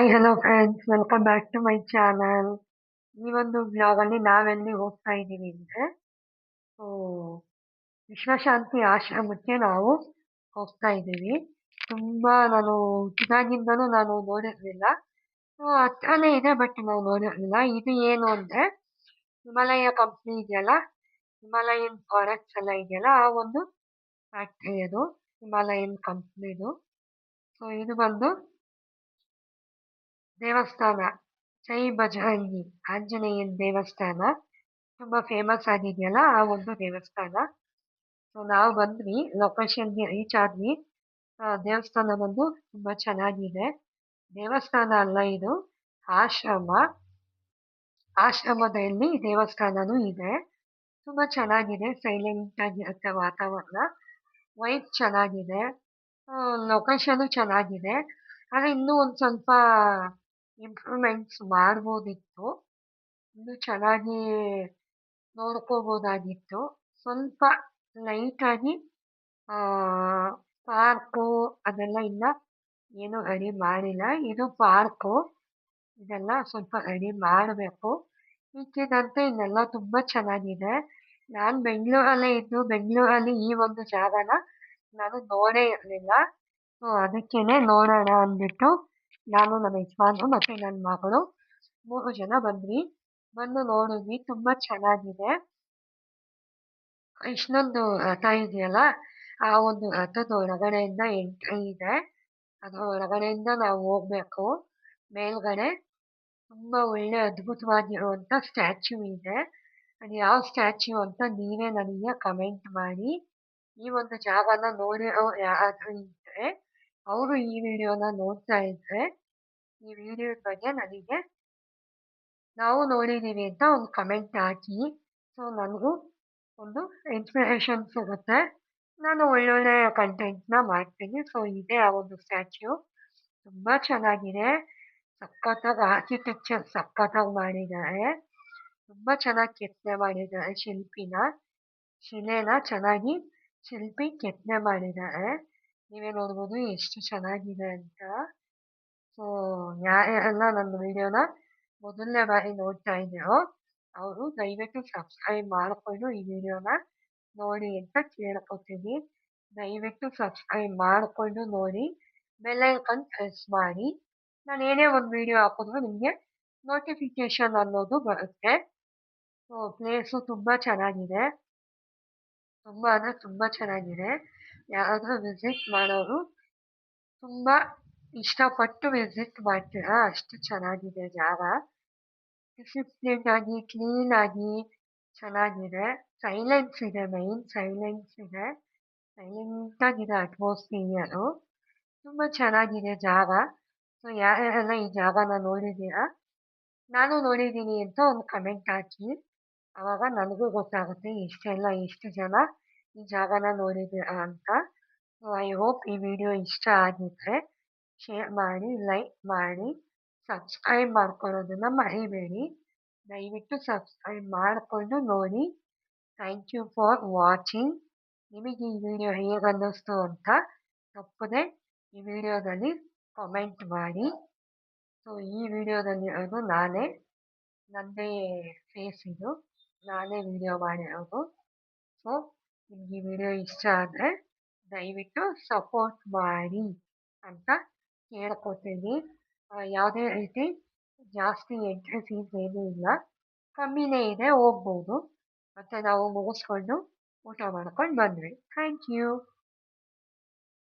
Hi hello friends, welcome back to my channel. ಈ ಒಂದು ಬ್ಲಾಗಲ್ಲಿ ನಾವೆಲ್ಲಿ ಹೋಗ್ತಾ ಇದ್ದೀವಿ ಅಂದರೆ ಸೊ ವಿಶ್ವಶಾಂತಿ ಆಶ್ರಮಕ್ಕೆ ನಾವು ಹೋಗ್ತಾ ಇದ್ದೀವಿ. ತುಂಬ ನಾನು ಚಿಕ್ಕದಾಗಿಂದನೂ ನಾನು ನೋಡಿರಲಿಲ್ಲ. ಸೊ ಹತ್ರನೇ ಇದೆ, ಬಟ್ ನಾವು ನೋಡಿರಲಿಲ್ಲ. ಇದು ಏನು ಅಂದರೆ ಹಿಮಾಲಯ ಕಂಪ್ನಿ ಇದೆಯಲ್ಲ, ಹಿಮಾಲಯನ್ ಪ್ರಾಡಕ್ಟ್ಸ್ ಎಲ್ಲ ಇದೆಯಲ್ಲ, ಆ ಒಂದು ಫ್ಯಾಕ್ಟ್ರಿ ಅದು ಹಿಮಾಲಯನ್ ಕಂಪ್ನಿದು. ಸೊ ಇದು ಬಂದು ದೇವಸ್ಥಾನ, ಜೈ ಬಜರಂಗಿ ಆಂಜನೇಯನ್ ದೇವಸ್ಥಾನ. ತುಂಬ ಫೇಮಸ್ ಆಗಿದೆಯಲ್ಲ ಆ ಒಂದು ದೇವಸ್ಥಾನ. ಸೊ ನಾವು ಬಂದ್ವಿ, ಲೊಕೇಶನ್ಗೆ ರೀಚ್ ಆದ್ವಿ. ದೇವಸ್ಥಾನ ಬಂದು ತುಂಬ ಚೆನ್ನಾಗಿದೆ. ದೇವಸ್ಥಾನ ಅಲ್ಲ, ಇದು ಆಶ್ರಮ. ಆಶ್ರಮದಲ್ಲಿ ದೇವಸ್ಥಾನನೂ ಇದೆ. ತುಂಬ ಚೆನ್ನಾಗಿದೆ, ಸೈಲೆಂಟ್ ಆಗಿರುತ್ತೆ ವಾತಾವರಣ. ವೈಬ್ ಚೆನ್ನಾಗಿದೆ, ಲೊಕೇಶನು ಚೆನ್ನಾಗಿದೆ. ಆದರೆ ಇನ್ನೂ ಒಂದು ಸ್ವಲ್ಪ ಇಂಪ್ರೂವ್ಮೆಂಟ್ಸ್ ಮಾಡ್ಬೋದಿತ್ತು, ಇನ್ನೂ ಚೆನ್ನಾಗಿ ನೋಡ್ಕೋಬೋದಾಗಿತ್ತು. ಸ್ವಲ್ಪ ಲೈಟಾಗಿ ಪಾರ್ಕು ಅದೆಲ್ಲ ಇಲ್ಲ, ಏನೂ ರೆಡಿ ಮಾಡಿಲ್ಲ. ಇದು ಪಾರ್ಕು, ಇದೆಲ್ಲ ಸ್ವಲ್ಪ ರೆಡಿ ಮಾಡಬೇಕು. ಮಿಕ್ಕಿದಂತೆ ಇನ್ನೆಲ್ಲ ತುಂಬ ಚೆನ್ನಾಗಿದೆ. ನಾನು ಬೆಂಗಳೂರಲ್ಲೇ ಇದ್ದು ಬೆಂಗಳೂರಲ್ಲಿ ಈ ಒಂದು ಜಾಗನ ನಾನು ನೋಡೇ ಇರಲಿಲ್ಲ. ಸೊ ಅದಕ್ಕೇನೆ ನೋಡೋಣ ಅಂದ್ಬಿಟ್ಟು ನಾನು, ನನ್ನ ಯಜಮಾನ್ರು ಮತ್ತು ನನ್ನ ಮಗಳು 3 ಜನ ಬಂದು ನೋಡಿದ್ವಿ. ತುಂಬ ಚೆನ್ನಾಗಿದೆ. ಇಷ್ಟೊಂದು ರಥ ಇದೆಯಲ್ಲ, ಆ ಒಂದು ರಥದ ಒಳಗಡೆಯಿಂದ ಎಂಟ್ರಿ ಇದೆ. ಅದರ ಒಳಗಡೆಯಿಂದ ನಾವು ಹೋಗ್ಬೇಕು ಮೇಲ್ಗಡೆ. ತುಂಬ ಒಳ್ಳೆ ಅದ್ಭುತವಾಗಿರುವಂಥ ಸ್ಟ್ಯಾಚ್ಯೂ ಇದೆ. ಅದು ಯಾವ ಸ್ಟ್ಯಾಚ್ಯೂ ಅಂತ ನೀವೇ ನನಗೆ ಕಮೆಂಟ್ ಮಾಡಿ. ಈ ಒಂದು ಜಾಗನ ನೋಡಿರೋ ಯಾರಾದರೂ ಇದ್ದರೆ, ಅವರು ಈ ವಿಡಿಯೋನ ನೋಡ್ತಾ ಇದ್ದರೆ, ಈ ವಿಡಿಯೋದ ಬಗ್ಗೆ ನನಗೆ ನಾವು ನೋಡಿದ್ದೀವಿ ಅಂತ ಒಂದು ಕಮೆಂಟ್ ಹಾಕಿ. ಸೊ ನನಗೂ ಒಂದು ಇನ್ಸ್ಪಿರೇಷನ್ ಸಿಗುತ್ತೆ, ನಾನು ಒಳ್ಳೊಳ್ಳೆ ಕಂಟೆಂಟ್ನ ಮಾಡ್ತೀನಿ. ಸೊ ಇದೇ ಆ ಒಂದು ಸ್ಟ್ಯಾಚ್ಯೂ, ತುಂಬ ಚೆನ್ನಾಗಿದೆ. ಸಖತ್ತಾಗಿ ಆರ್ಕಿಟೆಕ್ಚರ್ ಸಖತ್ತಾಗಿ ಮಾಡಿದ್ದಾರೆ. ತುಂಬ ಚೆನ್ನಾಗಿ ಕೆತ್ತನೆ ಮಾಡಿದ್ದಾರೆ ಶಿಲೆನ ಚೆನ್ನಾಗಿ ಶಿಲ್ಪಿ ಕೆತ್ತನೆ ಮಾಡಿದ್ದಾರೆ. ನೀವೇ ನೋಡ್ಬೋದು ಎಷ್ಟು ಚೆನ್ನಾಗಿದೆ ಅಂತ. ಸೊ ಯಾರೆಲ್ಲ ನನ್ನ ವಿಡಿಯೋನ ಮೊದಲನೇ ಬಾರಿ ನೋಡ್ತಾ ಇದ್ದೀರೋ ಅವರು ದಯವಿಟ್ಟು ಸಬ್ಸ್ಕ್ರೈಬ್ ಮಾಡಿಕೊಂಡು ಈ ವಿಡಿಯೋನ ನೋಡಿ ಅಂತ ಕೇಳ್ಕೊತೀನಿ. ದಯವಿಟ್ಟು ಸಬ್ಸ್ಕ್ರೈಬ್ ಮಾಡಿಕೊಂಡು ನೋಡಿ, ಬೆಲ್ ಐಕಾನ್ ಪ್ರೆಸ್ ಮಾಡಿ. ನಾನು ಏನೇ ಒಂದು ವಿಡಿಯೋ ಹಾಕಿದ್ರು ನಿಮಗೆ ನೋಟಿಫಿಕೇಶನ್ ಅನ್ನೋದು ಬರುತ್ತೆ. ಸೊ ಪ್ಲೇಸು ತುಂಬ ಚೆನ್ನಾಗಿದೆ, ತುಂಬ ಅಂದರೆ ತುಂಬ ಚೆನ್ನಾಗಿದೆ. ಯಾರಾದರೂ ವಿಸಿಟ್ ಮಾಡೋರು ತುಂಬ ಇಷ್ಟಪಟ್ಟು ವಿಸಿಟ್ ಮಾಡ್ತೀರಾ, ಅಷ್ಟು ಚೆನ್ನಾಗಿದೆ ಜಾಗ. ಡಿಸಿಪ್ಲಿನ್ ಆಗಿ ಕ್ಲೀನ್ ಆಗಿ ಚೆನ್ನಾಗಿದೆ. ಸೈಲೆನ್ಸ್ ಇದೆ, ಮೈನ್ ಸೈಲೆನ್ಸ್ ಇದೆ, ಸೈಲೆಂಟ್ ಆಗಿದೆ ಅಟ್ಮಾಸ್ಫಿಯರು. ತುಂಬ ಚೆನ್ನಾಗಿದೆ ಜಾಗ. ಸೊ ಯಾರ್ಯಾರೆಲ್ಲ ಈ ಜಾಗನ ನೋಡಿದ್ದೀರಾ, ನಾನು ನೋಡಿದ್ದೀನಿ ಅಂತ ಒಂದು ಕಮೆಂಟ್ ಹಾಕಿ. ಆವಾಗ ನನಗೂ ಗೊತ್ತಾಗುತ್ತೆ ಎಷ್ಟು ಜನ ಈ ಜಾಗನ ನೋಡಿದ್ದೀರಾ ಅಂತ. ಸೊ ಐ ಹೋಪ್ ಈ ವಿಡಿಯೋ ಇಷ್ಟ ಆಗಿದ್ರೆ ಶೇರ್ ಮಾಡಿ, ಲೈಕ್ ಮಾಡಿ, ಸಬ್ಸ್ಕ್ರೈಬ್ ಮಾಡ್ಕೊಳ್ಳೋದನ್ನ ಮರಿಬೇಡಿ. ದಯವಿಟ್ಟು ಸಬ್ಸ್ಕ್ರೈಬ್ ಮಾಡಿಕೊಂಡು ನೋಡಿ. Thank you for watching. ನಿಮಗೆ ಈ ವಿಡಿಯೋ ಹೇಗೆ ಅನ್ನಿಸ್ತು ಅಂತ ತಪ್ಪದೆ ಈ ವಿಡಿಯೋದಲ್ಲಿ ಕಾಮೆಂಟ್ ಮಾಡಿ. ಸೊ ಈ ವಿಡಿಯೋದಲ್ಲಿ ಅದು ನನ್ನದೇ ಫೇಸ್ ಇದು, ನಾನೇ ವಿಡಿಯೋ ಮಾಡಿರೋದು. ಸೊ ನಿಮ್ಗೆ ಈ ವಿಡಿಯೋ ಇಷ್ಟ ಆದರೆ ದಯವಿಟ್ಟು ಸಪೋರ್ಟ್ ಮಾಡಿ ಅಂತ ಕೇಳ್ಕೊತೀನಿ. ಯಾವುದೇ ರೀತಿ ಜಾಸ್ತಿ ಎಂಟ್ರಿ ಫೀಸ್ ಏನೂ ಇಲ್ಲ, ಕಮ್ಮಿನೇ ಇದೆ, ಹೋಗ್ಬೋದು. ಮತ್ತು ನಾವು ಮುಗಿಸ್ಕೊಂಡು ಊಟ ಮಾಡ್ಕೊಂಡು ಬಂದ್ವಿ. Thank you.